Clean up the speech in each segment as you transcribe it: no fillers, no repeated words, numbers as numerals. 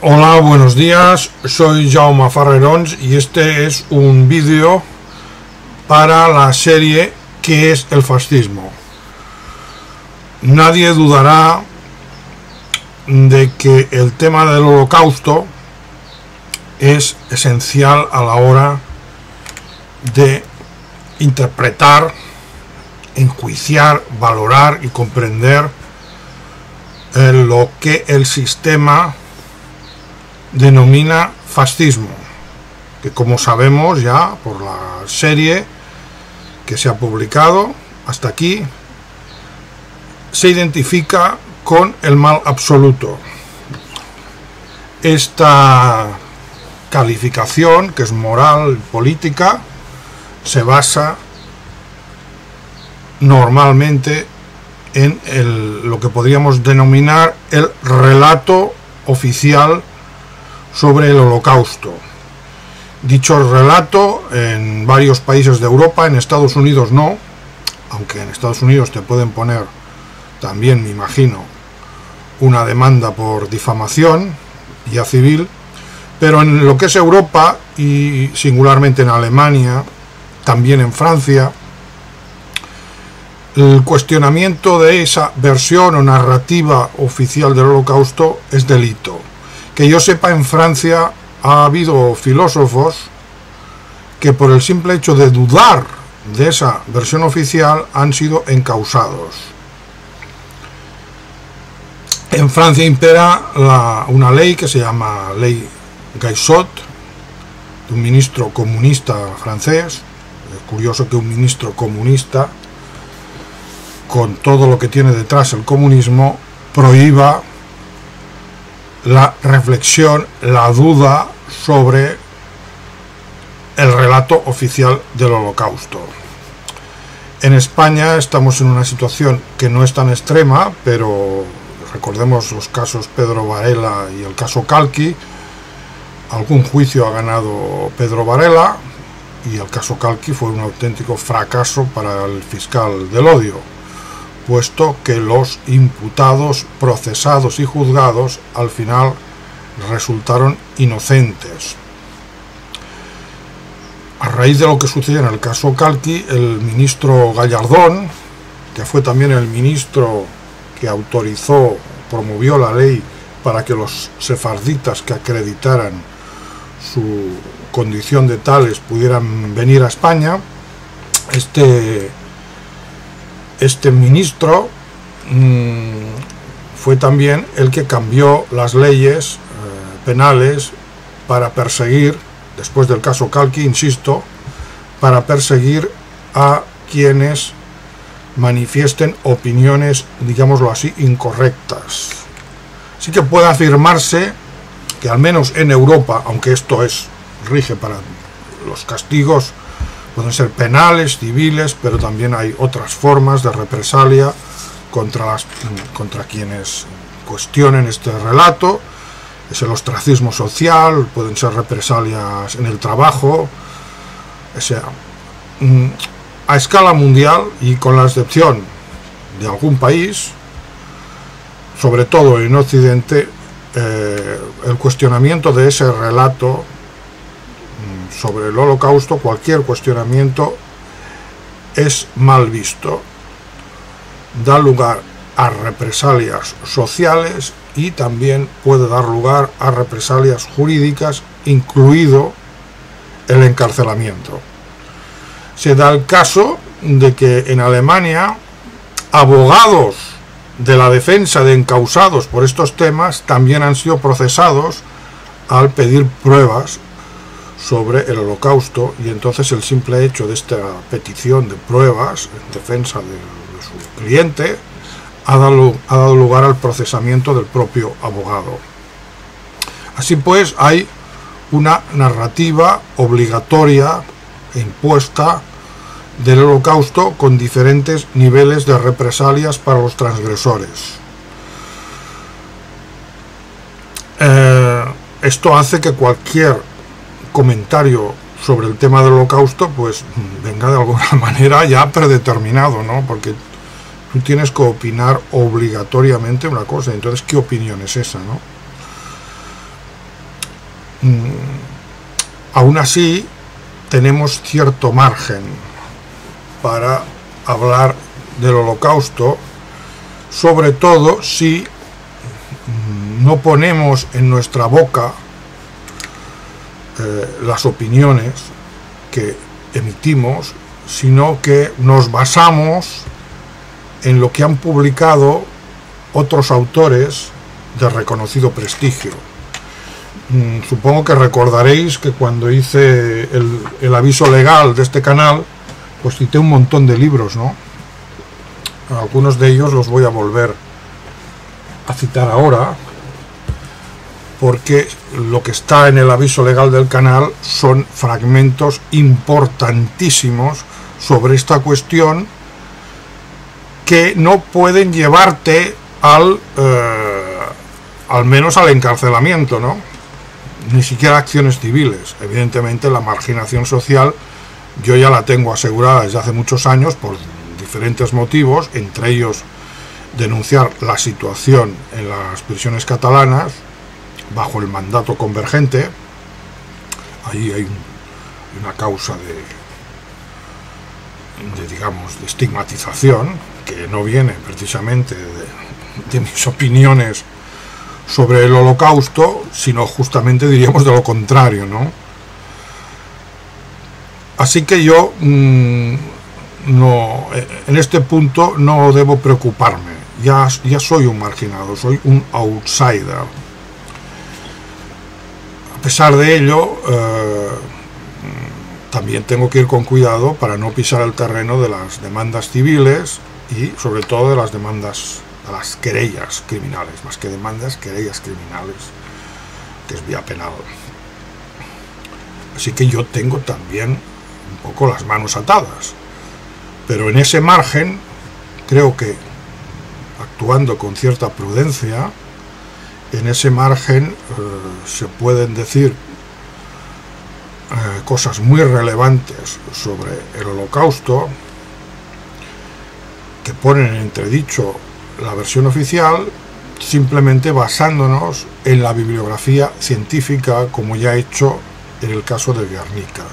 Hola, buenos días, soy Jaume Farrerons y este es un vídeo para la serie ¿Qué es el fascismo? Nadie dudará de que el tema del Holocausto es esencial a la hora de interpretar, enjuiciar, valorar y comprender lo que el sistema denomina fascismo, que como sabemos ya por la serie que se ha publicado hasta aquí, se identifica con el mal absoluto. Esta calificación, que es moral, política, se basa normalmente en lo que podríamos denominar el relato oficial sobre el Holocausto. Dicho relato en varios países de Europa, en Estados Unidos no, aunque en Estados Unidos te pueden poner también, me imagino, una demanda por difamación vía civil, pero en lo que es Europa y singularmente en Alemania, también en Francia, el cuestionamiento de esa versión o narrativa oficial del Holocausto es delito. Que yo sepa, en Francia ha habido filósofos que por el simple hecho de dudar de esa versión oficial han sido encausados. En Francia impera una ley que se llama Ley Gaillot, de un ministro comunista francés. Es curioso que un ministro comunista, con todo lo que tiene detrás el comunismo, prohíba la reflexión, la duda sobre el relato oficial del Holocausto. En España estamos en una situación que no es tan extrema, pero recordemos los casos Pedro Varela y el caso Calqui. Algún juicio ha ganado Pedro Varela y el caso Calqui fue un auténtico fracaso para el fiscal del odio, puesto que los imputados, procesados y juzgados al final resultaron inocentes. A raíz de lo que sucedió en el caso Calqui, el ministro Gallardón, que fue también el ministro que autorizó, promovió la ley para que los sefarditas que acreditaran su condición de tales pudieran venir a España, este ministro fue también el que cambió las leyes penales para perseguir, después del caso Calqui, insisto, para perseguir a quienes manifiesten opiniones, digámoslo así, incorrectas. Así que puede afirmarse que al menos en Europa, aunque esto rige para los castigos, pueden ser penales, civiles, pero también hay otras formas de represalia contra quienes cuestionen este relato. Es el ostracismo social, pueden ser represalias en el trabajo. O sea, a escala mundial y con la excepción de algún país, sobre todo en Occidente, el cuestionamiento de ese relato sobre el Holocausto, cualquier cuestionamiento es mal visto, da lugar a represalias sociales y también puede dar lugar a represalias jurídicas, incluido el encarcelamiento. Se da el caso de que en Alemania abogados de la defensa de encausados por estos temas también han sido procesados al pedir pruebas sobre el Holocausto, y entonces el simple hecho de esta petición de pruebas en defensa de su cliente ha dado lugar al procesamiento del propio abogado. Así pues, hay una narrativa obligatoria e impuesta del Holocausto con diferentes niveles de represalias para los transgresores. Esto hace que cualquier comentario sobre el tema del Holocausto pues venga de alguna manera ya predeterminado, ¿no? Porque tú tienes que opinar obligatoriamente una cosa. Entonces, ¿qué opinión es esa, no? aún así tenemos cierto margen para hablar del Holocausto, sobre todo si no ponemos en nuestra boca las opiniones que emitimos, sino que nos basamos en lo que han publicado otros autores de reconocido prestigio. Supongo que recordaréis que cuando hice el aviso legal de este canal, pues cité un montón de libros, ¿no? Algunos de ellos los voy a volver a citar ahora, porque lo que está en el aviso legal del canal son fragmentos importantísimos sobre esta cuestión que no pueden llevarte al menos al encarcelamiento, ¿no? Ni siquiera acciones civiles. Evidentemente la marginación social yo ya la tengo asegurada desde hace muchos años por diferentes motivos, entre ellos denunciar la situación en las prisiones catalanas bajo el mandato convergente. Ahí hay una causa digamos, de estigmatización que no viene precisamente de mis opiniones sobre el Holocausto, sino justamente diríamos de lo contrario, ¿no? Así que yo no, en este punto no debo preocuparme, ya soy un marginado, soy un outsider. A pesar de ello, también tengo que ir con cuidado para no pisar el terreno de las demandas civiles y sobre todo de las demandas, de las querellas criminales, más que demandas, querellas criminales, que es vía penal. Así que yo tengo también un poco las manos atadas, pero en ese margen creo que, actuando con cierta prudencia, en ese margen se pueden decir cosas muy relevantes sobre el Holocausto que ponen en entredicho la versión oficial, simplemente basándonos en la bibliografía científica, como ya he hecho en el caso de Guernica.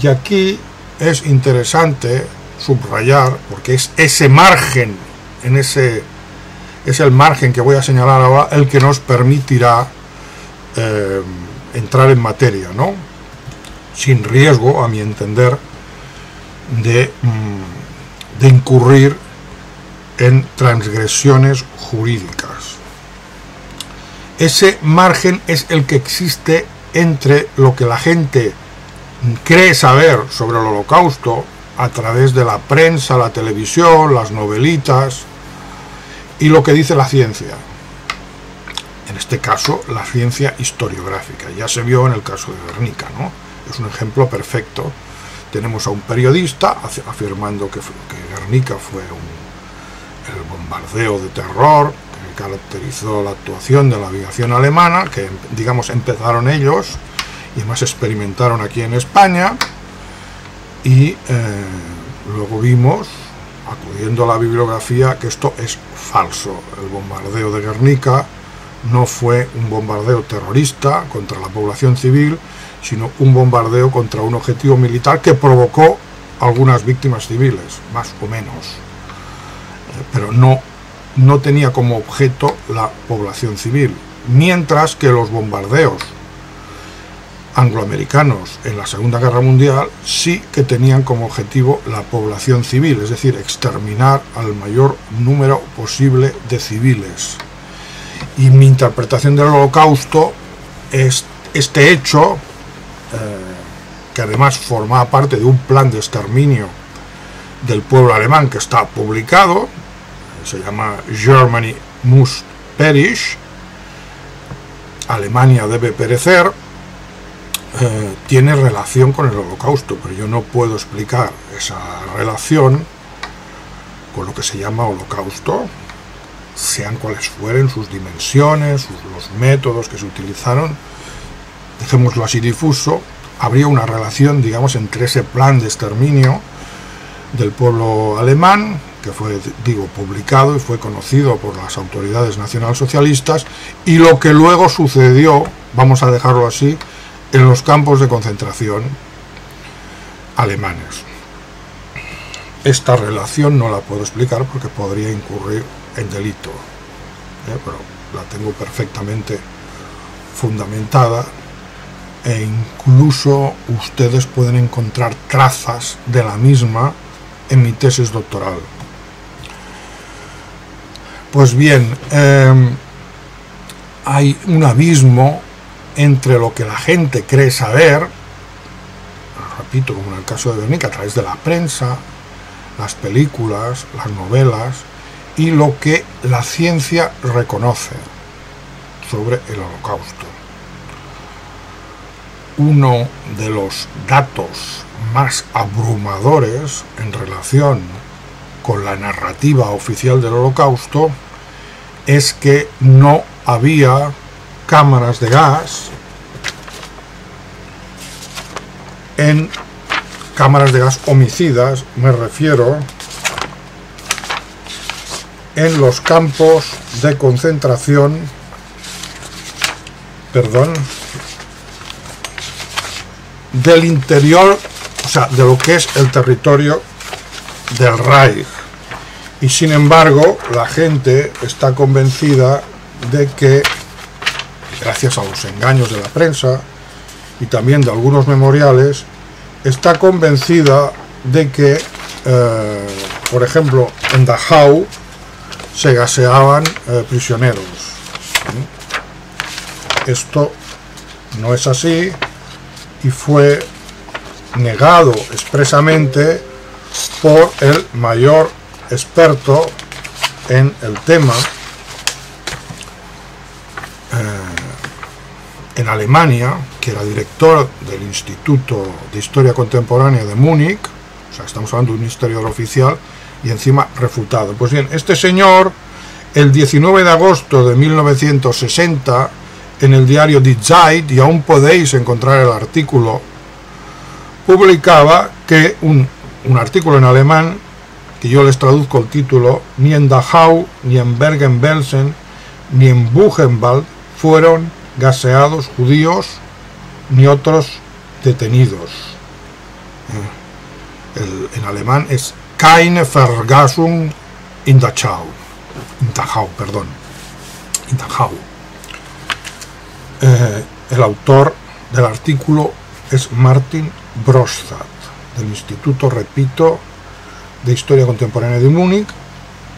Y aquí es interesante subrayar, porque es ese margen, es el margen que voy a señalar ahora el que nos permitirá entrar en materia, ¿no? Sin riesgo, a mi entender, de incurrir en transgresiones jurídicas. Ese margen es el que existe entre lo que la gente cree saber sobre el Holocausto a través de la prensa, la televisión, las novelitas, y lo que dice la ciencia. En este caso, la ciencia historiográfica. Ya se vio en el caso de Guernica, ¿no? Es un ejemplo perfecto. Tenemos a un periodista afirmando que Guernica fue el bombardeo de terror que caracterizó la actuación de la aviación alemana, que, digamos, empezaron ellos y además experimentaron aquí en España, y luego vimos, acudiendo a la bibliografía, que esto es falso. El bombardeo de Guernica no fue un bombardeo terrorista contra la población civil, sino un bombardeo contra un objetivo militar que provocó algunas víctimas civiles, más o menos, pero no tenía como objeto la población civil, mientras que los bombardeos angloamericanos en la Segunda Guerra Mundial sí que tenían como objetivo la población civil, es decir, exterminar al mayor número posible de civiles. Y mi interpretación del Holocausto es este hecho, que además formaba parte de un plan de exterminio del pueblo alemán que está publicado, se llama Germany must perish, Alemania debe perecer, tiene relación con el Holocausto, pero yo no puedo explicar esa relación con lo que se llama Holocausto, sean cuales fueren sus dimensiones, los métodos que se utilizaron, dejémoslo así difuso. Habría una relación, digamos, entre ese plan de exterminio del pueblo alemán, que fue, digo, publicado y fue conocido por las autoridades nacionalsocialistas, y lo que luego sucedió vamos a dejarlo así, en los campos de concentración alemanes. Esta relación no la puedo explicar porque podría incurrir en delito, pero la tengo perfectamente fundamentada, e incluso ustedes pueden encontrar trazas de la misma en mi tesis doctoral. Pues bien, hay un abismo entre lo que la gente cree saber, repito, como en el caso de Guernica, a través de la prensa, las películas, las novelas, y lo que la ciencia reconoce sobre el Holocausto. Uno de los datos más abrumadores en relación con la narrativa oficial del Holocausto es que no había cámaras de gas en cámaras de gas homicidas, me refiero, en los campos de concentración, del interior, o sea, de lo que es el territorio del Reich. Y sin embargo, la gente está convencida de que, gracias a los engaños de la prensa y también de algunos memoriales, está convencida de que, por ejemplo, en Dachau se gaseaban prisioneros. Esto no es así y fue negado expresamente por el mayor experto en el tema en Alemania, que era director del Instituto de Historia Contemporánea de Múnich, o sea, estamos hablando de un historiador oficial, y encima refutado. Pues bien, este señor, el 19 de agosto de 1960, en el diario Die Zeit, y aún podéis encontrar el artículo, publicaba que un artículo en alemán, que yo les traduzco el título: ni en Dachau, ni en Bergen-Belsen, ni en Buchenwald fueron gaseados judíos ni otros detenidos. En alemán es keine Vergasung in Dachau. In Dachau. El autor del artículo es Martin Brostad, del Instituto, repito, de Historia Contemporánea de Múnich,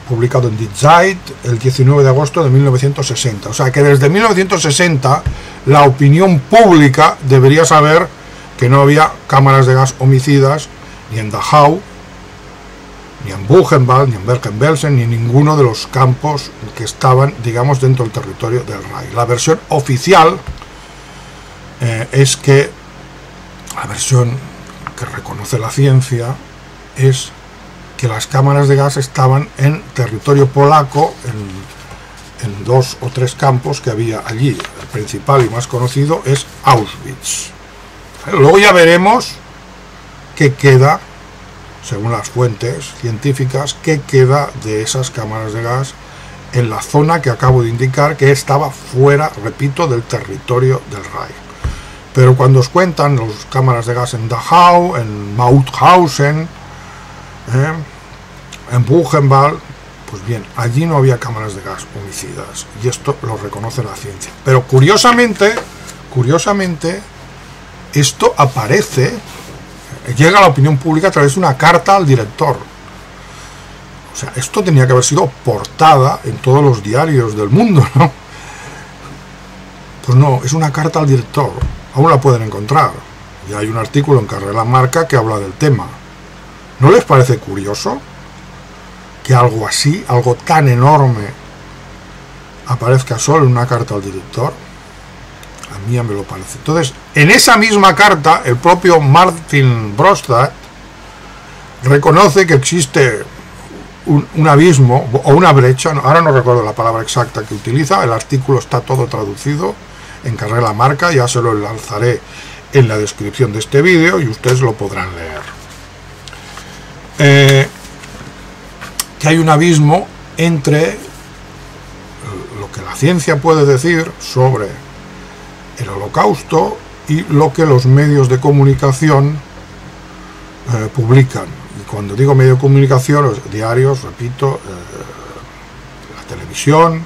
publicado en Die Zeit el 19 de agosto de 1960. O sea que desde 1960 la opinión pública debería saber que no había cámaras de gas homicidas ni en Dachau, ni en Buchenwald, ni en Bergen-Belsen, ni en ninguno de los campos que estaban, digamos, dentro del territorio del Reich. La versión oficial es que, la versión que reconoce la ciencia, es que las cámaras de gas estaban en territorio polaco, en 2 o 3 campos que había allí. El principal y más conocido es Auschwitz. Luego ya veremos qué queda, según las fuentes científicas, qué queda de esas cámaras de gas en la zona que acabo de indicar, que estaba fuera, repito, del territorio del Reich. Pero cuando os cuentan las cámaras de gas en Dachau, en Mauthausen, en Buchenwald, pues bien, allí no había cámaras de gas homicidas, y esto lo reconoce la ciencia. Pero curiosamente, esto aparece, llega a la opinión pública a través de una carta al director. O sea, esto tenía que haber sido portada en todos los diarios del mundo, ¿no? Pues no, es una carta al director, aún la pueden encontrar. Y hay un artículo en Carrera Marca que habla del tema. ¿No les parece curioso que algo así, algo tan enorme, aparezca solo en una carta al director? A mí ya me lo parece. Entonces, en esa misma carta, el propio Martin Brostad reconoce que existe un abismo o una brecha, ahora no recuerdo la palabra exacta que utiliza, el artículo está todo traducido en Carrera Marca, ya se lo lanzaré en la descripción de este vídeo y ustedes lo podrán leer. Que hay un abismo entre lo que la ciencia puede decir sobre el Holocausto y lo que los medios de comunicación publican. Y cuando digo medio de comunicación, los diarios, repito, la televisión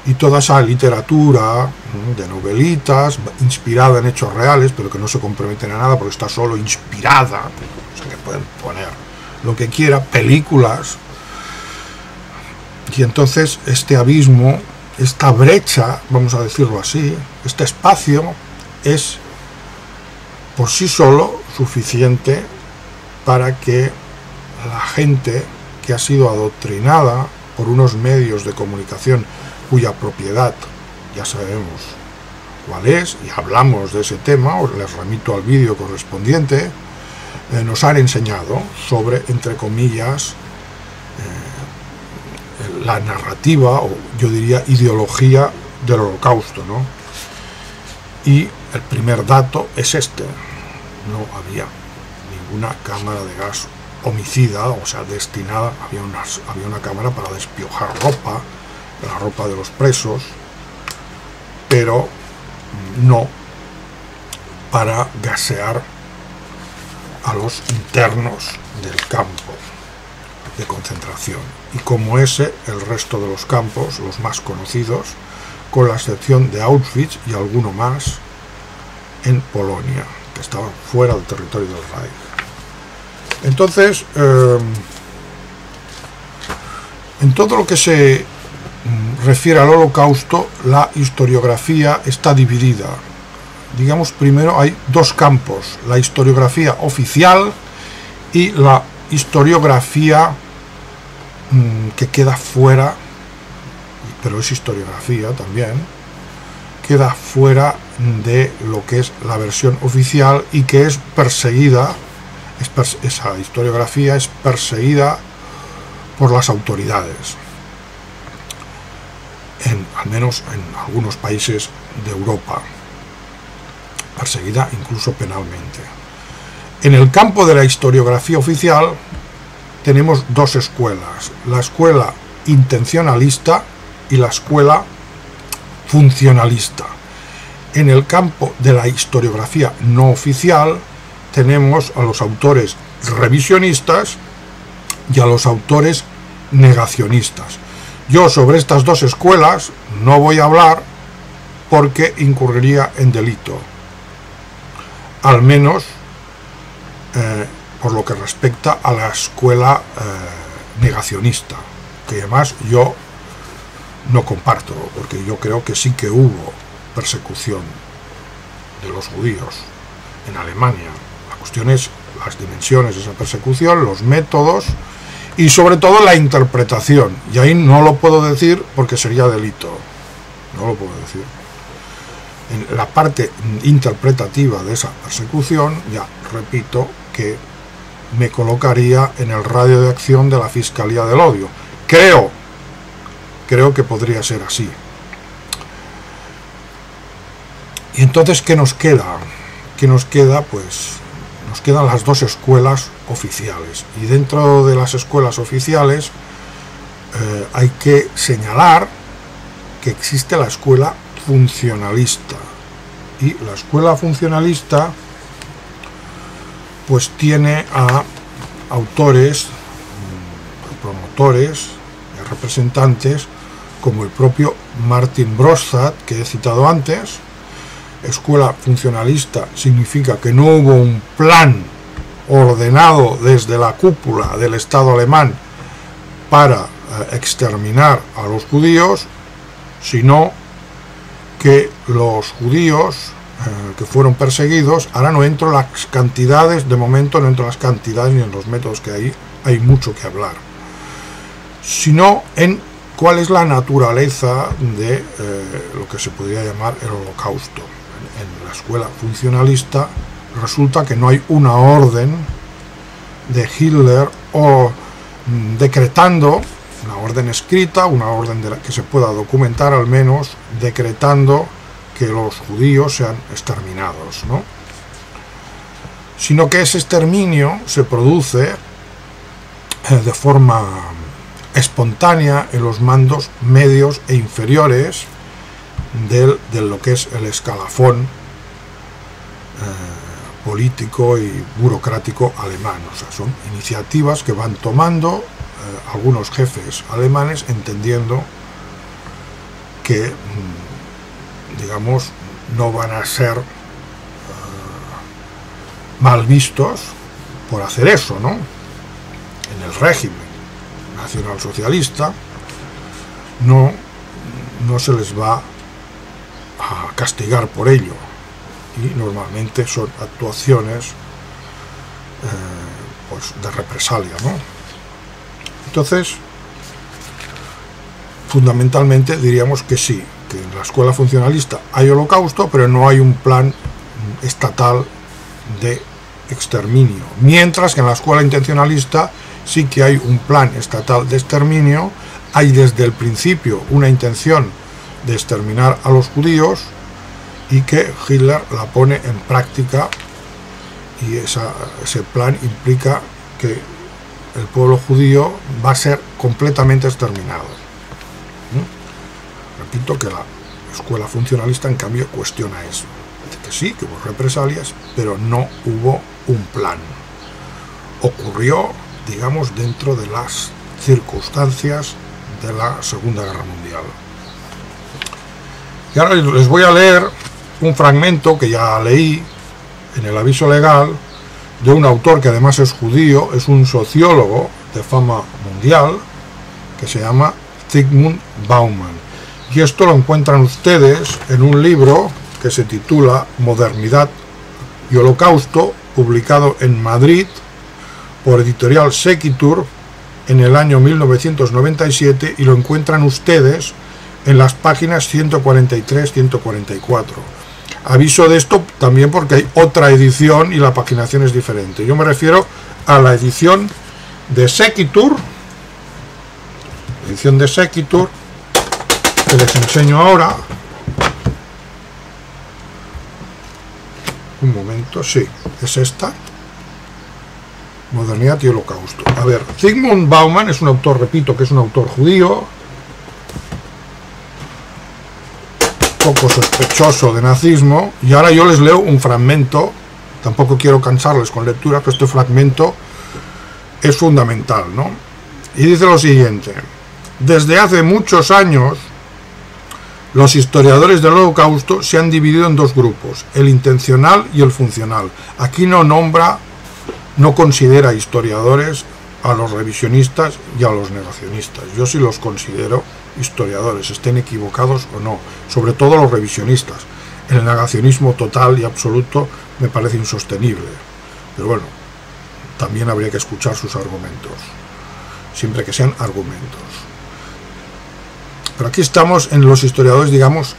y toda esa literatura de novelitas inspirada en hechos reales, pero que no se comprometen a nada porque está solo inspirada, o sea que pueden poner lo que quiera, películas. Y entonces este abismo, esta brecha, vamos a decirlo así, este espacio es por sí solo suficiente para que la gente que ha sido adoctrinada por unos medios de comunicación cuya propiedad ya sabemos cuál es, y hablamos de ese tema, os les remito al vídeo correspondiente, nos han enseñado sobre, entre comillas, la narrativa, o yo diría ideología del Holocausto, ¿no? Y el primer dato es este: no había ninguna cámara de gas homicida, o sea, destinada, había una cámara para despiojar ropa, la ropa de los presos, pero no para gasear a los internos del campo de concentración. Y como ese, el resto de los campos, los más conocidos, con la excepción de Auschwitz y alguno más en Polonia, que estaban fuera del territorio del Reich. Entonces, en todo lo que se refiere al Holocausto, la historiografía está dividida. Digamos, primero hay dos campos: la historiografía oficial y la historiografía que queda fuera, pero es historiografía también, queda fuera de lo que es la versión oficial y que es perseguida, esa historiografía es perseguida por las autoridades, al menos en algunos países de Europa, perseguida incluso penalmente. En el campo de la historiografía oficial tenemos dos escuelas: la escuela intencionalista y la escuela funcionalista. En el campo de la historiografía no oficial tenemos a los autores revisionistas y a los autores negacionistas. Yo sobre estas dos escuelas no voy a hablar porque incurriría en delito, al menos por lo que respecta a la escuela negacionista, que además yo no comparto, porque yo creo que sí que hubo persecución de los judíos en Alemania. La cuestión es las dimensiones de esa persecución, los métodos y sobre todo la interpretación, y ahí no lo puedo decir porque sería delito, no lo puedo decir. En la parte interpretativa de esa persecución, ya repito que me colocaría en el radio de acción de la Fiscalía del Odio. Creo que podría ser así. Y entonces, ¿qué nos queda? ¿Qué nos queda? Pues nos quedan las dos escuelas oficiales. Y dentro de las escuelas oficiales hay que señalar que existe la escuela funcionalista. Y la escuela funcionalista pues tiene a autores, promotores, representantes como el propio Martin Brostad, que he citado antes. Escuela funcionalista significa que no hubo un plan ordenado desde la cúpula del Estado alemán para exterminar a los judíos, sino que los judíos que fueron perseguidos, ahora no entro en las cantidades, de momento no entro en las cantidades ni en los métodos, que hay mucho que hablar, sino en cuál es la naturaleza de lo que se podría llamar el Holocausto. En la escuela funcionalista resulta que no hay una orden de Hitler o decretando, una orden escrita, una orden de la que se pueda documentar al menos, decretando que los judíos sean exterminados, ¿no? Sino que ese exterminio se produce de forma espontánea en los mandos medios e inferiores de lo que es el escalafón político y burocrático alemán. O sea, son iniciativas que van tomando algunos jefes alemanes, entendiendo que, digamos, no van a ser mal vistos por hacer eso, ¿no? En el régimen nacionalsocialista no se les va a castigar por ello, y normalmente son actuaciones pues de represalia, ¿no? Entonces, fundamentalmente diríamos que sí, que en la escuela funcionalista hay holocausto, pero no hay un plan estatal de exterminio, mientras que en la escuela intencionalista sí que hay un plan estatal de exterminio. Hay desde el principio una intención de exterminar a los judíos, y que Hitler la pone en práctica, y ese plan implica que el pueblo judío va a ser completamente exterminado. Repito que la escuela funcionalista, en cambio, cuestiona eso, que sí, que hubo represalias, pero no hubo un plan. Ocurrió, digamos, dentro de las circunstancias de la Segunda Guerra Mundial. Y ahora les voy a leer un fragmento que ya leí en el aviso legal, de un autor que además es judío, es un sociólogo de fama mundial, que se llama Zygmunt Bauman. Y esto lo encuentran ustedes en un libro que se titula Modernidad y Holocausto, publicado en Madrid por Editorial Sequitur en el año 1997, y lo encuentran ustedes en las páginas 143-144. Aviso de esto también porque hay otra edición y la paginación es diferente. Yo me refiero a la edición de Sequitur, que les enseño ahora. Un momento, sí, es esta. Modernidad y Holocausto. A ver, Zygmunt Bauman es un autor, repito, que es un autor judío, poco sospechoso de nazismo, y ahora yo les leo un fragmento. Tampoco quiero cansarles con lectura, pero este fragmento es fundamental, ¿no? Y dice lo siguiente: desde hace muchos años los historiadores del Holocausto se han dividido en dos grupos, el intencional y el funcional. Aquí no considera historiadores a los revisionistas y a los negacionistas. Yo sí los considero historiadores, estén equivocados o no, sobre todo los revisionistas. El negacionismo total y absoluto me parece insostenible, pero bueno, también habría que escuchar sus argumentos, siempre que sean argumentos. Pero aquí estamos en los historiadores, digamos,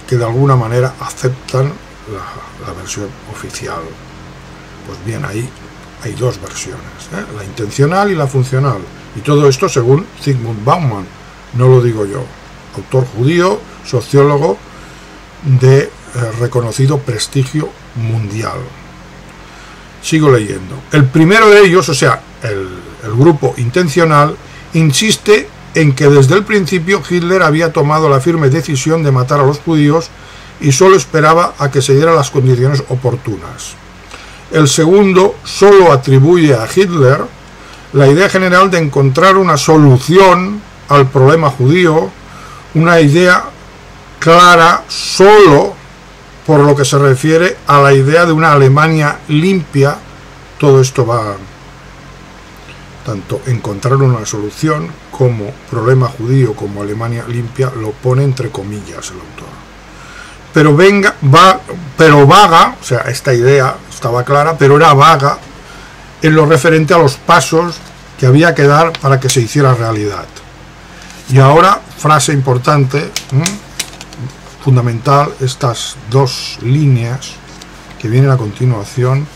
que de alguna manera aceptan la versión oficial. Pues bien, ahí hay dos versiones, la intencional y la funcional, y todo esto según Zygmunt Bauman, no lo digo yo, autor judío, sociólogo de reconocido prestigio mundial. Sigo leyendo. El primero de ellos, o sea, el grupo intencional, insiste en que desde el principio Hitler había tomado la firme decisión de matar a los judíos y solo esperaba a que se dieran las condiciones oportunas. El segundo solo atribuye a Hitler la idea general de encontrar una solución al problema judío, una idea clara solo por lo que se refiere a la idea de una Alemania limpia. Todo esto va, tanto encontrar una solución como problema judío como Alemania limpia, lo pone entre comillas el autor. Pero vaga, o sea, esta idea estaba clara, pero era vaga en lo referente a los pasos que había que dar para que se hiciera realidad. Y ahora, frase importante, fundamental, estas dos líneas que vienen a continuación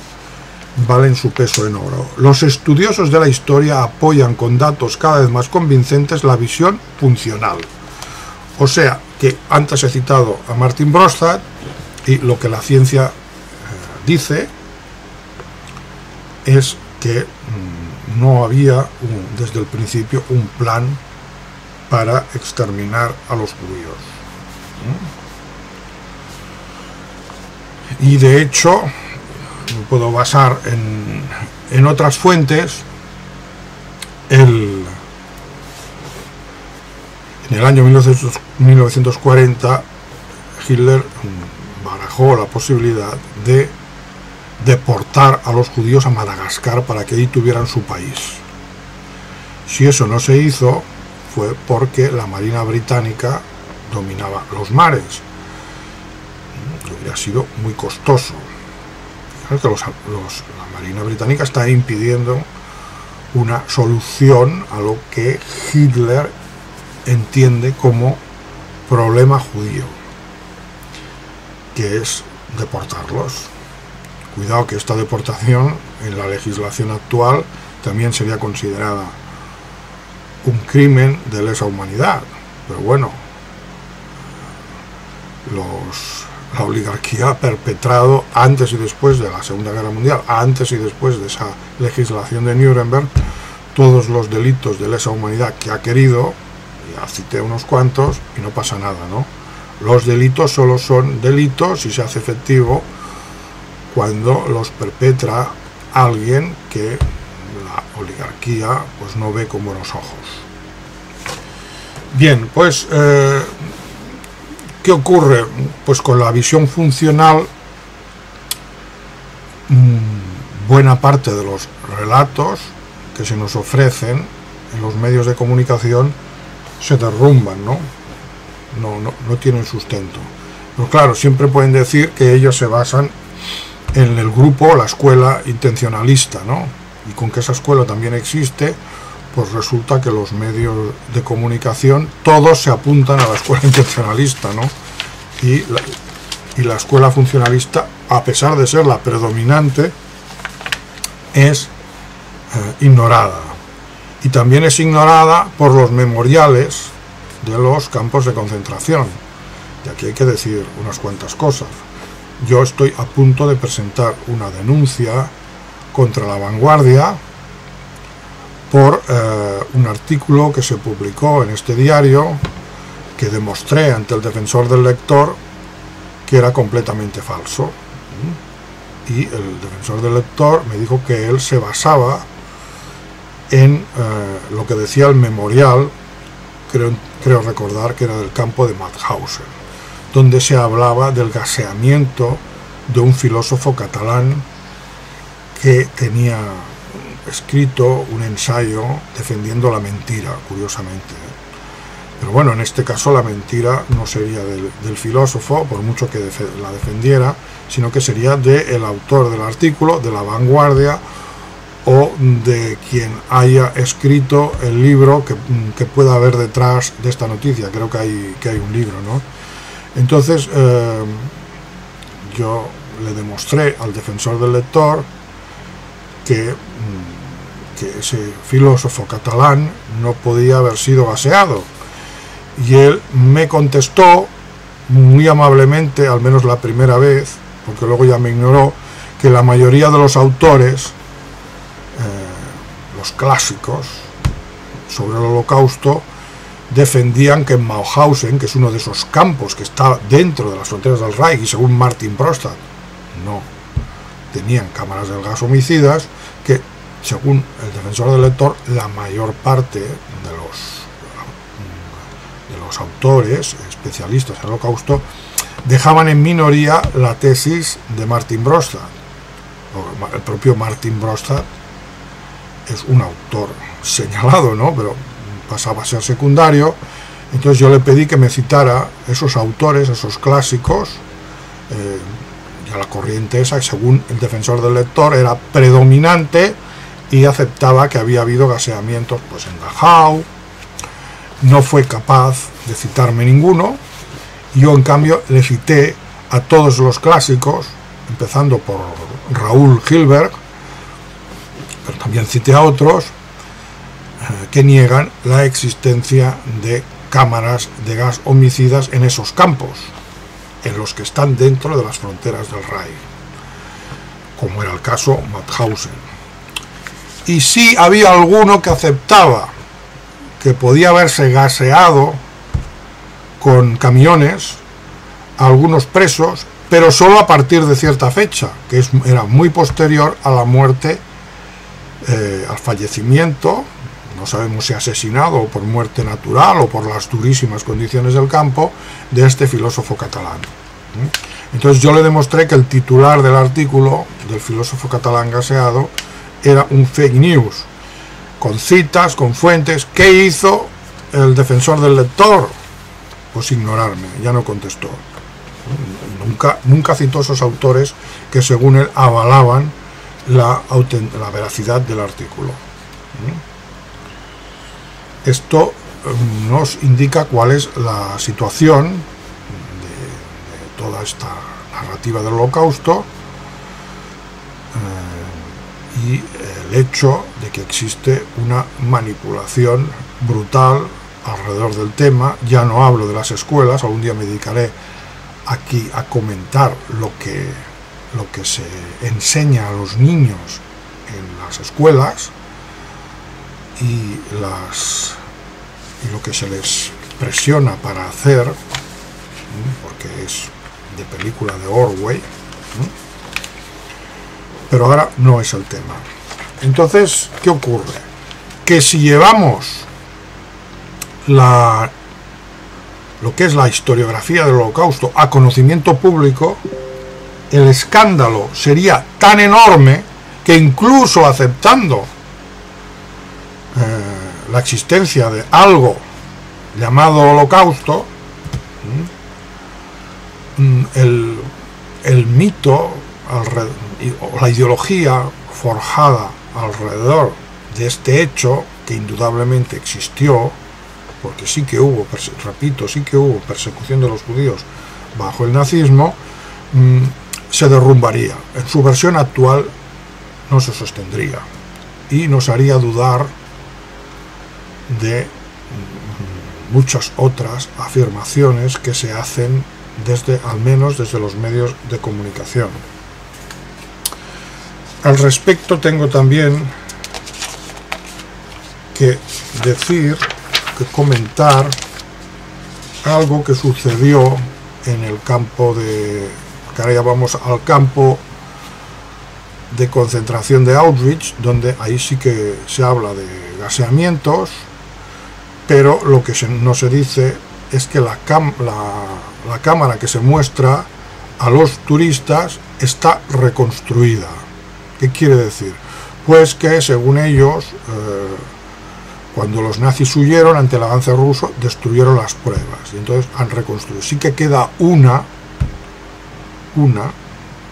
valen su peso en oro. Los estudiosos de la historia apoyan con datos cada vez más convincentes la visión funcional. O sea, que antes he citado a Martin Brostad, y lo que la ciencia dice es que no había desde el principio un plan para exterminar a los judíos. Y de hecho, me puedo basar en otras fuentes. En el año 1940, Hitler barajó la posibilidad de deportar a los judíos a Madagascar para que ahí tuvieran su país. Si eso no se hizo, fue porque la Marina británica dominaba los mares. Hubiera sido muy costoso. Fijaros que la Marina británica está impidiendo una solución a lo que Hitler entiende como problema judío, que es deportarlos. Cuidado que esta deportación en la legislación actual también sería considerada un crimen de lesa humanidad, pero bueno, la oligarquía ha perpetrado antes y después de la Segunda Guerra Mundial, antes y después de esa legislación de Nuremberg, todos los delitos de lesa humanidad que ha querido. Ya cité unos cuantos y no pasa nada, ¿no? Los delitos solo son delitos y se hace efectivo cuando los perpetra alguien que la oligarquía pues no ve con buenos ojos. Bien, pues ¿qué ocurre? Pues con la visión funcional, buena parte de los relatos que se nos ofrecen en los medios de comunicación se derrumban, ¿no? No tienen sustento. Pero claro, siempre pueden decir que ellos se basan en el grupo, la escuela intencionalista, ¿no? Y con que esa escuela también existe, pues resulta que los medios de comunicación todos se apuntan a la escuela intencionalista, ¿no? Y la escuela funcionalista, a pesar de ser la predominante, es ignorada. Y también es ignorada por los memoriales de los campos de concentración. Y aquí hay que decir unas cuantas cosas. Yo estoy a punto de presentar una denuncia contra La Vanguardia por un artículo que se publicó en este diario, que demostré ante el defensor del lector que era completamente falso. Y el defensor del lector me dijo que él se basaba en lo que decía el memorial, creo recordar que era del campo de Mauthausen, donde se hablaba del gaseamiento de un filósofo catalán que tenía escrito un ensayo defendiendo la mentira, curiosamente. Pero bueno, en este caso la mentira no sería del filósofo, por mucho que la defendiera, sino que sería del autor del artículo, de La Vanguardia, o de quien haya escrito el libro que pueda haber detrás de esta noticia. Creo que hay un libro, ¿no? Entonces yo le demostré al defensor del lector que ese filósofo catalán no podía haber sido gaseado, y él me contestó muy amablemente, al menos la primera vez, porque luego ya me ignoró, que la mayoría de los autores, los clásicos sobre el Holocausto, defendían que en Mauthausen, que es uno de esos campos que está dentro de las fronteras del Reich, y según Martin Brostad, no, tenían cámaras del gas homicidas, que según el defensor del lector, la mayor parte de los autores, especialistas en el Holocausto, dejaban en minoría la tesis de Martin Brostad. El propio Martin Brostad es un autor señalado, ¿no? Pero pasaba a ser secundario. Entonces yo le pedí que me citara esos autores, esos clásicos, y a la corriente esa, que según el defensor del lector era predominante, y aceptaba que había habido gaseamientos pues en Dachau. No fue capaz de citarme ninguno. Yo en cambio le cité a todos los clásicos, empezando por Raúl Hilberg, pero también cité a otros que niegan la existencia de cámaras de gas homicidas en esos campos, en los que están dentro de las fronteras del Reich, como era el caso Mauthausen. Y sí había alguno que aceptaba que podía haberse gaseado con camiones a algunos presos, pero solo a partir de cierta fecha, que era muy posterior a la muerte, al fallecimiento, no sabemos si asesinado o por muerte natural o por las durísimas condiciones del campo, de este filósofo catalán. Entonces yo le demostré que el titular del artículo del filósofo catalán gaseado era un fake news, con citas, con fuentes. ¿Qué hizo el defensor del lector? Pues ignorarme, ya no contestó. Nunca citó esos autores que según él avalaban la veracidad del artículo. Esto nos indica cuál es la situación de toda esta narrativa del Holocausto y el hecho de que existe una manipulación brutal alrededor del tema. Ya no hablo de las escuelas, algún día me dedicaré aquí a comentar lo que se enseña a los niños en las escuelas y lo que se les presiona para hacer, porque es de película de Orwell, pero ahora no es el tema. Entonces, ¿qué ocurre? Que si llevamos lo que es la historiografía del Holocausto a conocimiento público, el escándalo sería tan enorme que incluso aceptando la existencia de algo llamado Holocausto, el mito o la ideología forjada alrededor de este hecho, que indudablemente existió, porque sí que hubo, repito, sí que hubo persecución de los judíos bajo el nazismo, se derrumbaría. En su versión actual no se sostendría y nos haría dudar de muchas otras afirmaciones que se hacen al menos desde los medios de comunicación. Al respecto tengo también que comentar algo que sucedió en el campo que ahora ya vamos al campo de concentración de Auschwitz, donde ahí sí que se habla de gaseamientos, pero lo que no se dice es que la cámara que se muestra a los turistas está reconstruida. ¿Qué quiere decir? Pues que según ellos, cuando los nazis huyeron ante el avance ruso, destruyeron las pruebas y entonces han reconstruido. Sí que queda una,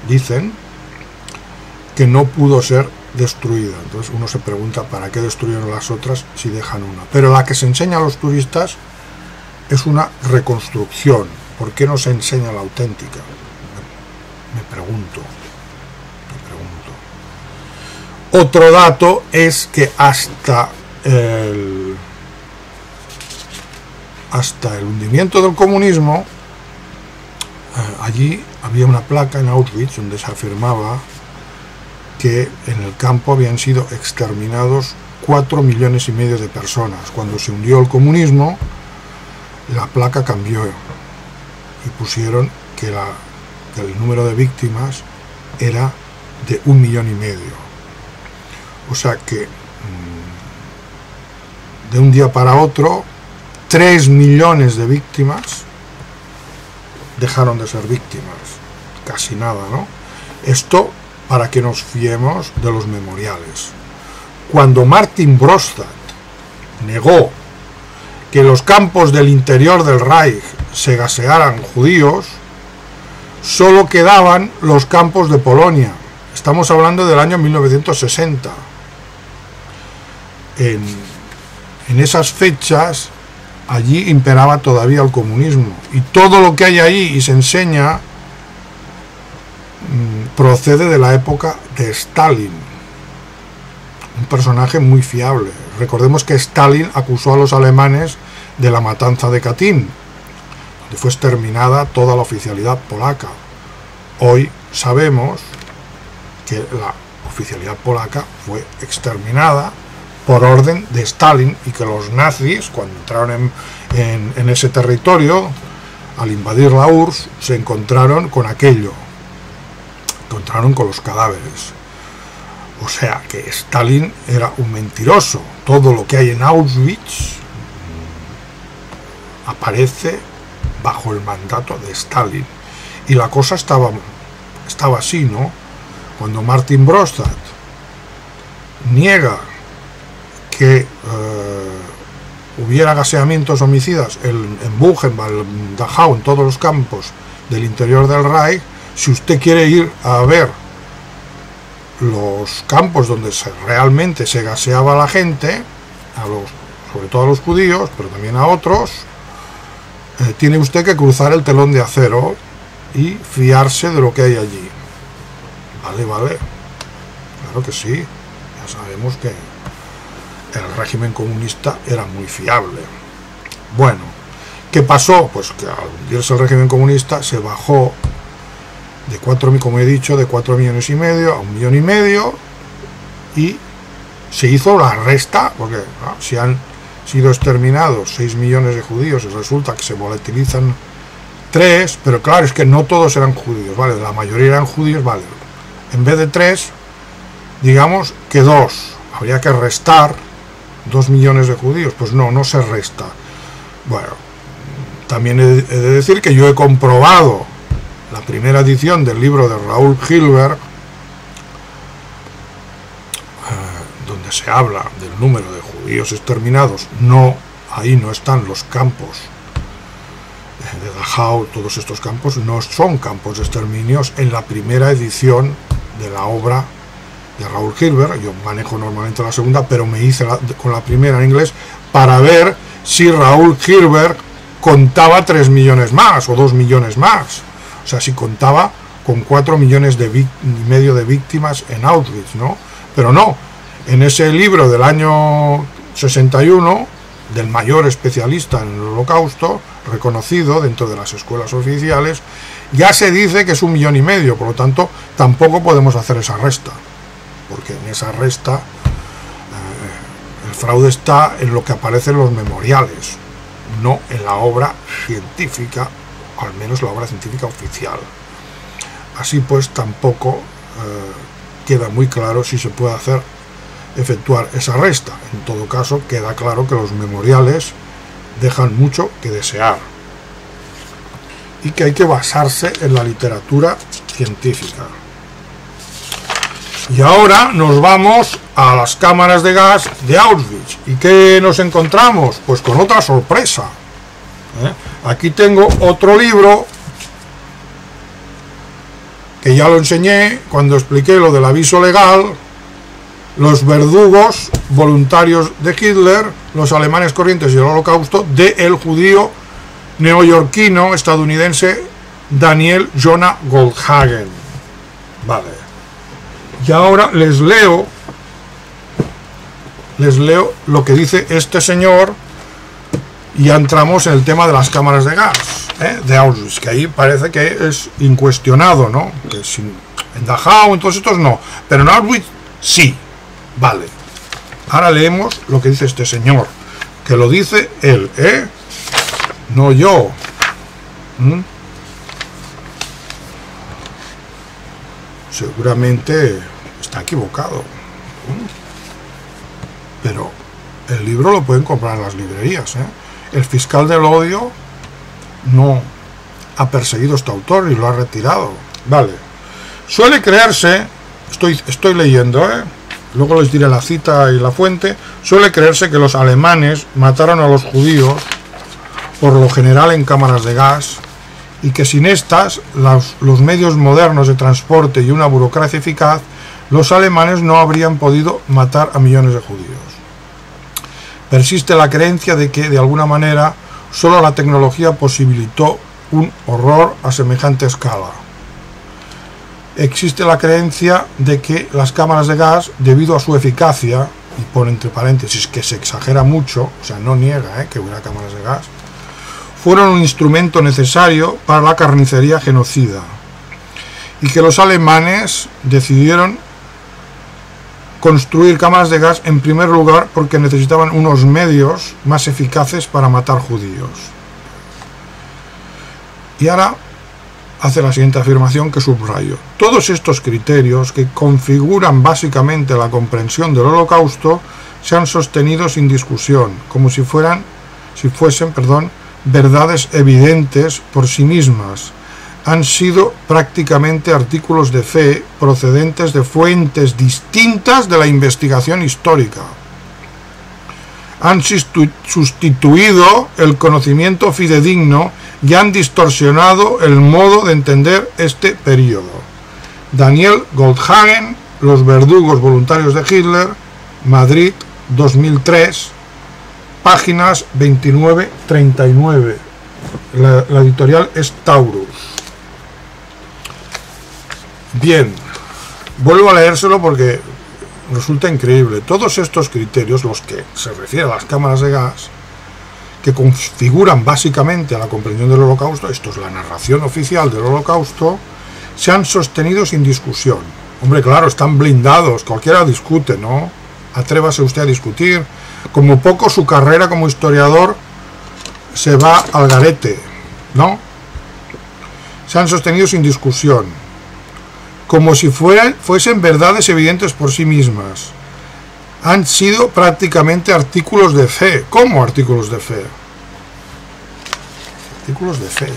dicen, que no pudo ser destruida. Entonces uno se pregunta para qué destruyeron las otras si dejan una. Pero la que se enseña a los turistas es una reconstrucción. ¿Por qué no se enseña la auténtica? Me pregunto. Otro dato es que hasta el hundimiento del comunismo, allí había una placa en Auschwitz donde se afirmaba que en el campo habían sido exterminados 4,5 millones de personas. Cuando se hundió el comunismo, la placa cambió y pusieron que el número de víctimas era de 1,5 millones. O sea que de un día para otro 3 millones de víctimas dejaron de ser víctimas, casi nada, ¿no? Esto para que nos fiemos de los memoriales. Cuando Martin Brostad negó que los campos del interior del Reich se gasearan judíos, solo quedaban los campos de Polonia. Estamos hablando del año 1960. En esas fechas allí imperaba todavía el comunismo y todo lo que hay ahí y se enseña procede de la época de Stalin, un personaje muy fiable. Recordemos que Stalin acusó a los alemanes de la matanza de Katyn, donde fue exterminada toda la oficialidad polaca. Hoy sabemos que la oficialidad polaca fue exterminada por orden de Stalin y que los nazis, cuando entraron en ese territorio al invadir la URSS, se encontraron con aquello, encontraron con los cadáveres. O sea que Stalin era un mentiroso. Todo lo que hay en Auschwitz aparece bajo el mandato de Stalin. Y la cosa estaba así, ¿no? Cuando Martin Brostad niega que hubiera gaseamientos homicidas en Buchenwald, en Dachau, en todos los campos del interior del Reich, si usted quiere ir a ver los campos donde realmente se gaseaba a la gente, sobre todo a los judíos, pero también a otros, tiene usted que cruzar el telón de acero y fiarse de lo que hay allí. Vale, claro que sí, ya sabemos que el régimen comunista era muy fiable. Bueno, ¿qué pasó? Pues que al hundirse el régimen comunista se bajó de 4, como he dicho, de 4,5 millones a 1,5 millones, y se hizo la resta, porque ¿no? Si han sido exterminados 6 millones de judíos y resulta que se volatilizan 3, pero claro, es que no todos eran judíos, ¿vale? La mayoría eran judíos, ¿vale? En vez de 3, digamos que 2. Habría que restar 2 millones de judíos. Pues no se resta. Bueno, también he de decir que yo he comprobado la primera edición del libro de Raúl Hilberg, donde se habla del número de judíos exterminados. Ahí no están los campos de Dachau. Todos estos campos no son campos de exterminios en la primera edición de la obra de Raúl Hilberg. Yo manejo normalmente la segunda, pero me hice con la primera en inglés para ver si Raúl Hilberg contaba 3 millones más o 2 millones más. O sea, si contaba con 4,5 millones de víctimas en Auschwitz, ¿no? Pero no, en ese libro del año 61, del mayor especialista en el Holocausto, reconocido dentro de las escuelas oficiales, ya se dice que es 1,5 millones, por lo tanto, tampoco podemos hacer esa resta, porque en esa resta el fraude está en lo que aparece en los memoriales, no en la obra científica, al menos la obra científica oficial. Así pues, tampoco queda muy claro si se puede efectuar esa resta. En todo caso, queda claro que los memoriales dejan mucho que desear y que hay que basarse en la literatura científica. Y ahora nos vamos a las cámaras de gas de Auschwitz. ¿Y qué nos encontramos? Pues con otra sorpresa. Aquí tengo otro libro que ya lo enseñé cuando expliqué lo del aviso legal, los verdugos voluntarios de Hitler, los alemanes corrientes y el Holocausto, de el judío neoyorquino estadounidense Daniel Jonah Goldhagen. Vale. Y ahora les leo lo que dice este señor, y ya entramos en el tema de las cámaras de gas de Auschwitz, que ahí parece que es incuestionado, ¿no? Que en Dachau, en todos estos no, pero en Auschwitz sí. Vale. Ahora leemos lo que dice este señor, que lo dice él, no yo. Seguramente está equivocado, pero el libro lo pueden comprar en las librerías. El fiscal del odio no ha perseguido a este autor y lo ha retirado. Vale. Suele creerse, estoy leyendo, luego les diré la cita y la fuente. Suele creerse que los alemanes mataron a los judíos por lo general en cámaras de gas, y que sin estas, los medios modernos de transporte y una burocracia eficaz, los alemanes no habrían podido matar a millones de judíos. Persiste la creencia de que, de alguna manera, solo la tecnología posibilitó un horror a semejante escala. Existe la creencia de que las cámaras de gas, debido a su eficacia, y pone entre paréntesis que se exagera mucho, o sea, no niega que hubiera cámaras de gas, fueron un instrumento necesario para la carnicería genocida, y que los alemanes decidieron construir cámaras de gas en primer lugar porque necesitaban unos medios más eficaces para matar judíos. Y ahora hace la siguiente afirmación que subrayo. Todos estos criterios que configuran básicamente la comprensión del Holocausto se han sostenido sin discusión, como si fuesen, verdades evidentes por sí mismas. Han sido prácticamente artículos de fe procedentes de fuentes distintas de la investigación histórica. Han sustituido el conocimiento fidedigno y han distorsionado el modo de entender este periodo. Daniel Goldhagen, Los verdugos voluntarios de Hitler, Madrid, 2003, páginas 29-39. La editorial es Taurus. Bien, vuelvo a leérselo porque resulta increíble. Todos estos criterios, los que se refieren a las cámaras de gas, que configuran básicamente a la comprensión del Holocausto, esto es la narración oficial del Holocausto, se han sostenido sin discusión. Hombre, claro, están blindados, cualquiera discute, ¿no? Atrévase usted a discutir. Como poco su carrera como historiador se va al garete, ¿no? Se han sostenido sin discusión, como si fuesen verdades evidentes por sí mismas. Han sido prácticamente artículos de fe. ¿Cómo artículos de fe? Artículos de fe.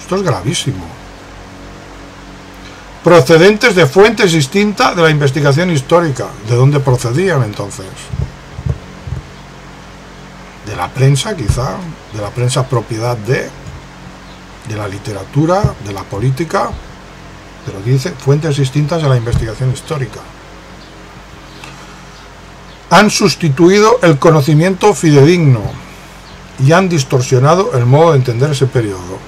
Esto es gravísimo. Procedentes de fuentes distintas de la investigación histórica. ¿De dónde procedían entonces? De la prensa, quizá. De la prensa propiedad de la literatura, de la política. Pero dice fuentes distintas de la investigación histórica. Han sustituido el conocimiento fidedigno y han distorsionado el modo de entender ese periodo.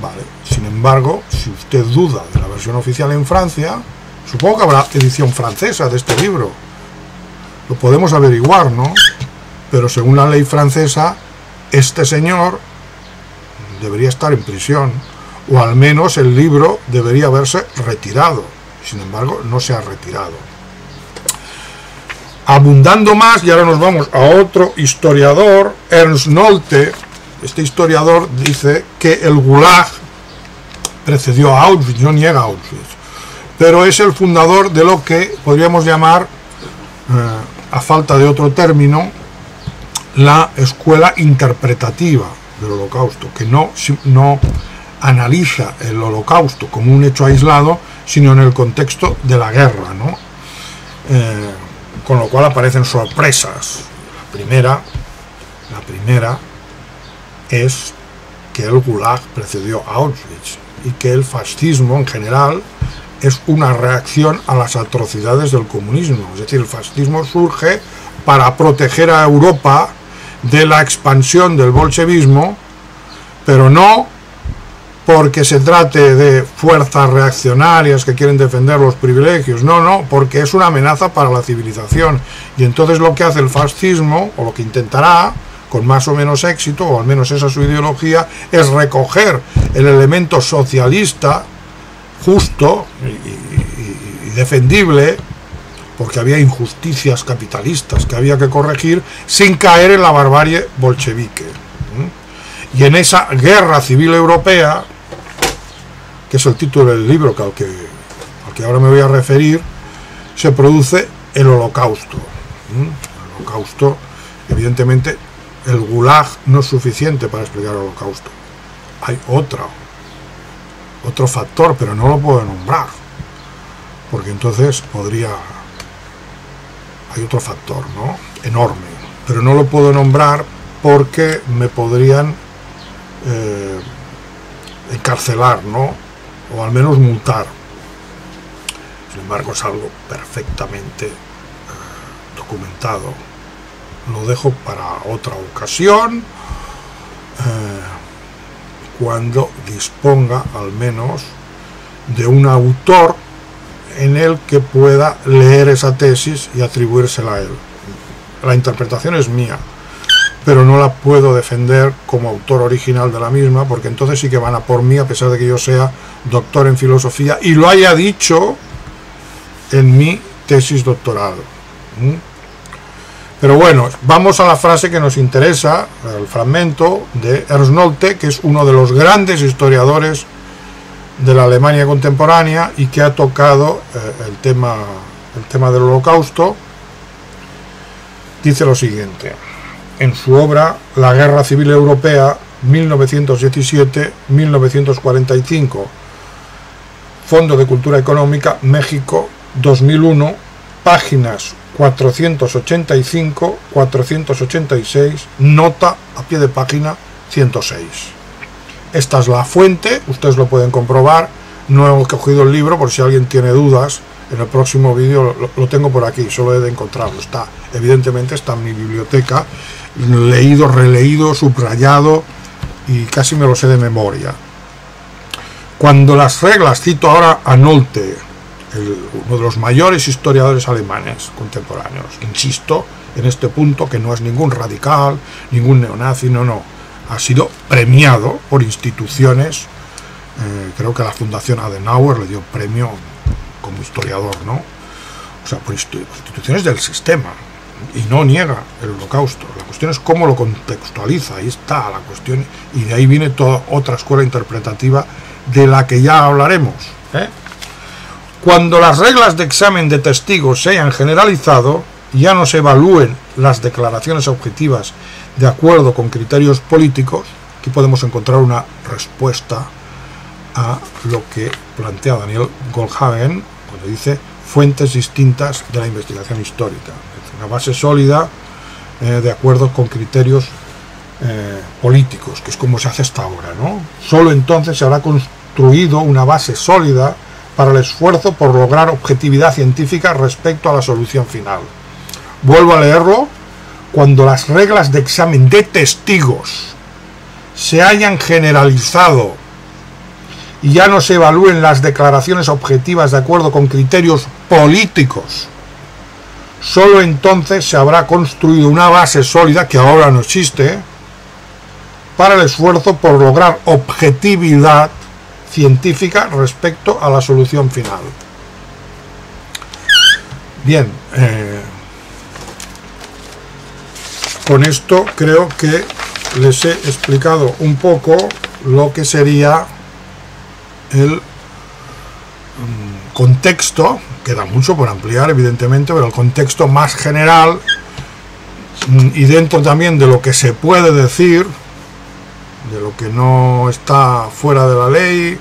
Vale. Sin embargo, si usted duda de la versión oficial en Francia, supongo que habrá edición francesa de este libro. Lo podemos averiguar, ¿no? Pero según la ley francesa, este señor debería estar en prisión, o al menos el libro debería haberse retirado. Sin embargo, no se ha retirado. Abundando más, y ahora nos vamos a otro historiador, Ernst Nolte. Este historiador dice que el Gulag precedió a Auschwitz, no niega Auschwitz, pero es el fundador de lo que podríamos llamar, a falta de otro término, la escuela interpretativa del Holocausto, que no analiza el Holocausto como un hecho aislado, sino en el contexto de la guerra, ¿no? Con lo cual aparecen sorpresas. La primera es que el Gulag precedió a Auschwitz y que el fascismo en general es una reacción a las atrocidades del comunismo. Es decir, el fascismo surge para proteger a Europa de la expansión del bolchevismo, pero no porque se trate de fuerzas reaccionarias que quieren defender los privilegios, no, porque es una amenaza para la civilización. Y entonces lo que hace el fascismo, o lo que intentará, con más o menos éxito, o al menos esa es su ideología, es recoger el elemento socialista justo y defendible, porque había injusticias capitalistas que había que corregir, sin caer en la barbarie bolchevique. Y en esa guerra civil europea, que es el título del libro al que ahora me voy a referir, se produce el Holocausto. El Holocausto, evidentemente, el Gulag no es suficiente para explicar el Holocausto. Hay otro factor, pero no lo puedo nombrar, porque entonces hay otro factor, ¿no? Enorme, pero no lo puedo nombrar porque me podrían encarcelar, ¿no? O al menos multar. Sin embargo, es algo perfectamente documentado. Lo dejo para otra ocasión, cuando disponga al menos de un autor en el que pueda leer esa tesis y atribuírsela a él. La interpretación es mía, pero no la puedo defender como autor original de la misma, porque entonces sí que van a por mí, a pesar de que yo sea doctor en filosofía y lo haya dicho en mi tesis doctoral. Pero bueno, vamos a la frase que nos interesa, el fragmento de Ernst Nolte, que es uno de los grandes historiadores de la Alemania contemporánea y que ha tocado el tema del Holocausto. Dice lo siguiente, en su obra La Guerra Civil Europea, 1917-1945, Fondo de Cultura Económica, México, 2001, páginas 485-486, nota a pie de página 106. Esta es la fuente, ustedes lo pueden comprobar. No he cogido el libro por si alguien tiene dudas. En el próximo vídeo lo tengo por aquí, solo he de encontrarlo. Evidentemente está en mi biblioteca, leído, releído, subrayado y casi me lo sé de memoria. Cuando las reglas, cito ahora a Nolte, uno de los mayores historiadores alemanes contemporáneos, insisto en este punto que no es ningún radical, ningún neonazi, no, ha sido premiado por instituciones, creo que la Fundación Adenauer le dio premio como historiador, ¿no? O sea, por instituciones del sistema, y no niega el Holocausto. La cuestión es cómo lo contextualiza, ahí está la cuestión, y de ahí viene toda otra escuela interpretativa de la que ya hablaremos, ¿eh? Cuando las reglas de examen de testigos se hayan generalizado, ya no se evalúen las declaraciones objetivas de acuerdo con criterios políticos, aquí podemos encontrar una respuesta a lo que plantea Daniel Goldhagen cuando dice fuentes distintas de la investigación histórica. Es una base sólida de acuerdo con criterios políticos, que es como se hace hasta ahora, ¿no? Solo entonces se habrá construido una base sólida para el esfuerzo por lograr objetividad científica respecto a la solución final. Vuelvo a leerlo. Cuando las reglas de examen de testigos se hayan generalizado y ya no se evalúen las declaraciones objetivas de acuerdo con criterios políticos, solo entonces se habrá construido una base sólida, que ahora no existe, para el esfuerzo por lograr objetividad científica respecto a la solución final. Bien, con esto creo que les he explicado un poco lo que sería el contexto. Queda mucho por ampliar, evidentemente, pero el contexto más general, y dentro también de lo que se puede decir, de lo que no está fuera de la ley,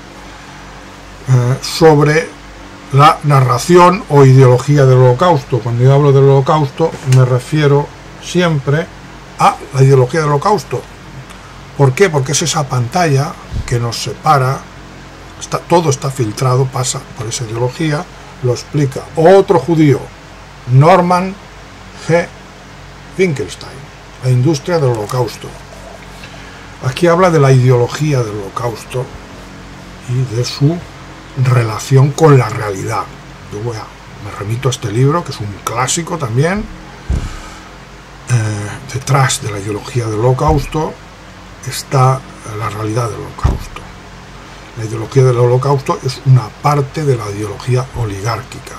sobre la narración o ideología del Holocausto. Cuando yo hablo del Holocausto me refiero siempre a la ideología del Holocausto. ¿Por qué? Porque es esa pantalla que nos separa, todo está filtrado, pasa por esa ideología. Lo explica otro judío, Norman G. Finkelstein, La industria del Holocausto. Aquí habla de la ideología del Holocausto y de su relación con la realidad. Me remito a este libro, que es un clásico también. Detrás de la ideología del Holocausto está la realidad del Holocausto. La ideología del Holocausto es una parte de la ideología oligárquica.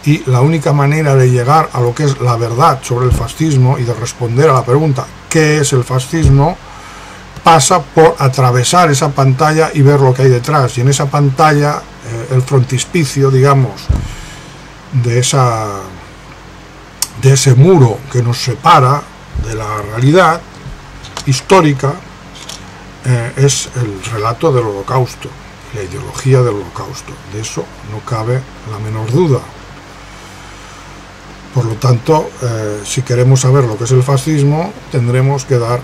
Y la única manera de llegar a lo que es la verdad sobre el fascismo y de responder a la pregunta ¿qué es el fascismo?, pasa por atravesar esa pantalla y ver lo que hay detrás. Y en esa pantalla, el frontispicio, digamos, de ese muro que nos separa de la realidad histórica, es el relato del Holocausto, la ideología del Holocausto. De eso no cabe la menor duda. Por lo tanto, si queremos saber lo que es el fascismo, tendremos que dar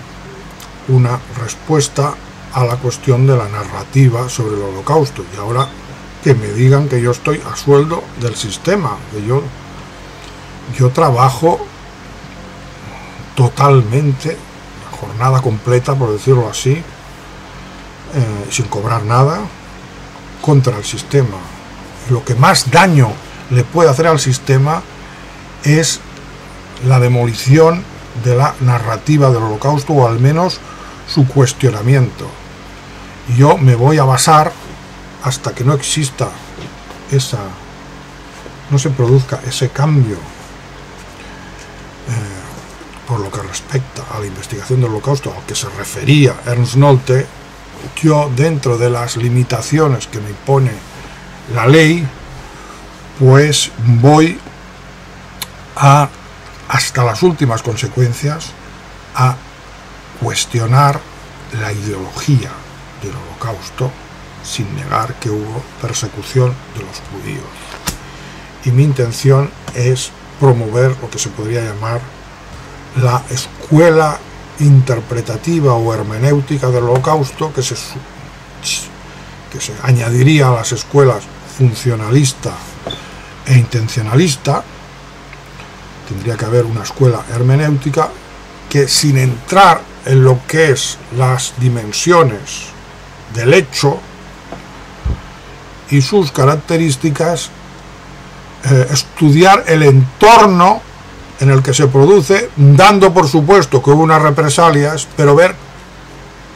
una respuesta a la cuestión de la narrativa sobre el Holocausto. Y ahora que me digan que yo estoy a sueldo del sistema, que yo trabajo totalmente, jornada completa, por decirlo así, sin cobrar nada, contra el sistema. Lo que más daño le puede hacer al sistema es la demolición de la narrativa del Holocausto, o al menos su cuestionamiento. Yo me voy a basar, hasta que no exista no se produzca ese cambio lo que respecta a la investigación del Holocausto, al que se refería Ernst Nolte, yo, dentro de las limitaciones que me impone la ley, pues voy hasta las últimas consecuencias a cuestionar la ideología del Holocausto, sin negar que hubo persecución de los judíos. Y mi intención es promover lo que se podría llamar la escuela interpretativa o hermenéutica del Holocausto, que se añadiría a las escuelas funcionalista e intencionalista. Tendría que haber una escuela hermenéutica que, sin entrar en lo que es las dimensiones del hecho y sus características, estudiar el entorno en el que se produce, dando por supuesto que hubo unas represalias, pero ver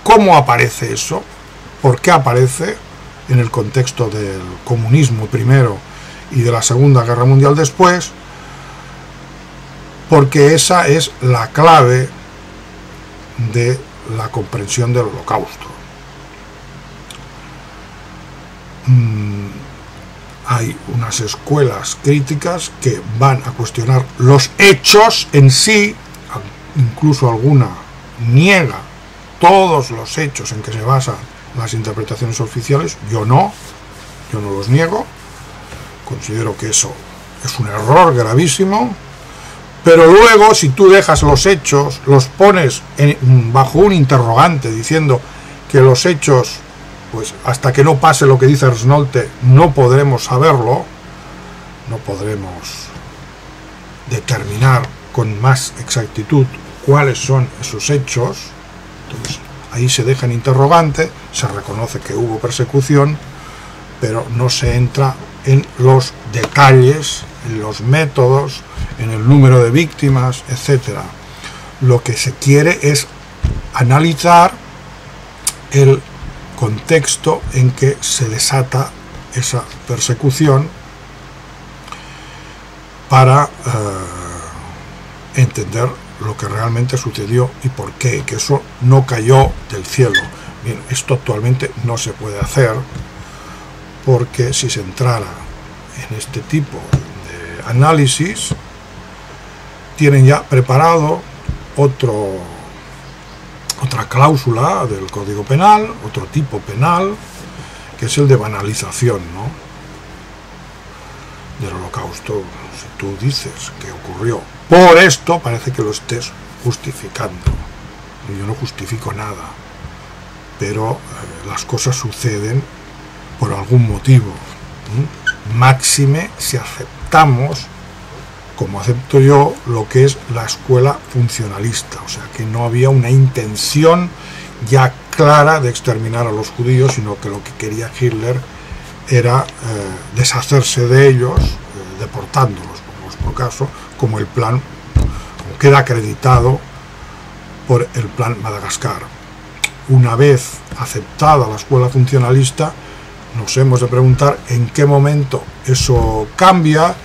cómo aparece eso, por qué aparece en el contexto del comunismo primero y de la Segunda Guerra Mundial después, porque esa es la clave de la comprensión del Holocausto. Hay unas escuelas críticas que van a cuestionar los hechos en sí, incluso alguna niega todos los hechos en que se basan las interpretaciones oficiales. Yo no los niego, considero que eso es un error gravísimo, pero luego, si tú dejas los hechos, los pones bajo un interrogante, diciendo que los hechos, pues hasta que no pase lo que dice Ernst Nolte, no podremos saberlo, no podremos determinar con más exactitud cuáles son esos hechos. Entonces, ahí se deja en interrogante, se reconoce que hubo persecución, pero no se entra en los detalles, en los métodos, en el número de víctimas, etc. Lo que se quiere es analizar el contexto en que se desata esa persecución para entender lo que realmente sucedió y por qué, que eso no cayó del cielo. Bien, esto actualmente no se puede hacer, porque si se entrara en este tipo de análisis, tienen ya preparado otra cláusula del Código Penal, otro tipo penal, que es el de banalización, ¿no?, del Holocausto. Si tú dices que ocurrió por esto, parece que lo estés justificando. Yo no justifico nada, pero las cosas suceden por algún motivo. Máxime si aceptamos, como acepto yo, lo que es la escuela funcionalista, o sea, que no había una intención ya clara de exterminar a los judíos, sino que lo que quería Hitler era deshacerse de ellos, deportándolos, por caso, como el plan, como queda acreditado por el plan Madagascar. Una vez aceptada la escuela funcionalista, nos hemos de preguntar en qué momento eso cambia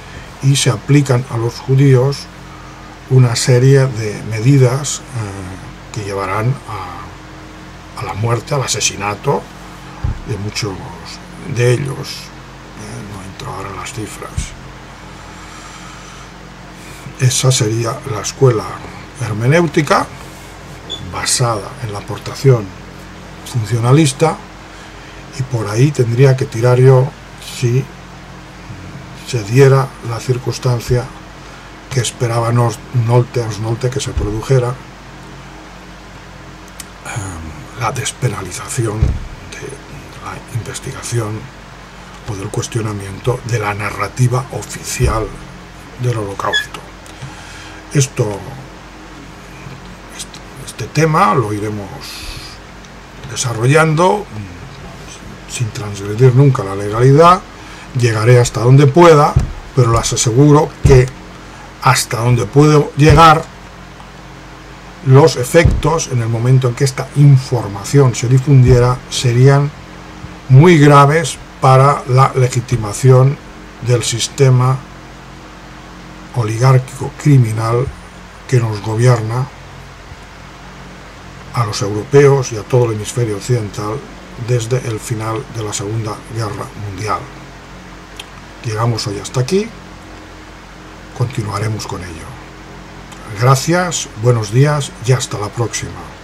y se aplican a los judíos una serie de medidas que llevarán a la muerte, al asesinato de muchos de ellos. No entro ahora en las cifras. Esa sería la escuela hermenéutica basada en la aportación funcionalista, y por ahí tendría que tirar yo si se diera la circunstancia que esperaba Ernst Nolte que se produjera, la despenalización de la investigación o del cuestionamiento de la narrativa oficial del Holocausto. Este tema lo iremos desarrollando sin transgredir nunca la legalidad. Llegaré hasta donde pueda, pero les aseguro que hasta donde puedo llegar, los efectos en el momento en que esta información se difundiera serían muy graves para la legitimación del sistema oligárquico criminal que nos gobierna a los europeos y a todo el hemisferio occidental desde el final de la Segunda Guerra Mundial. Llegamos hoy hasta aquí, continuaremos con ello. Gracias, buenos días y hasta la próxima.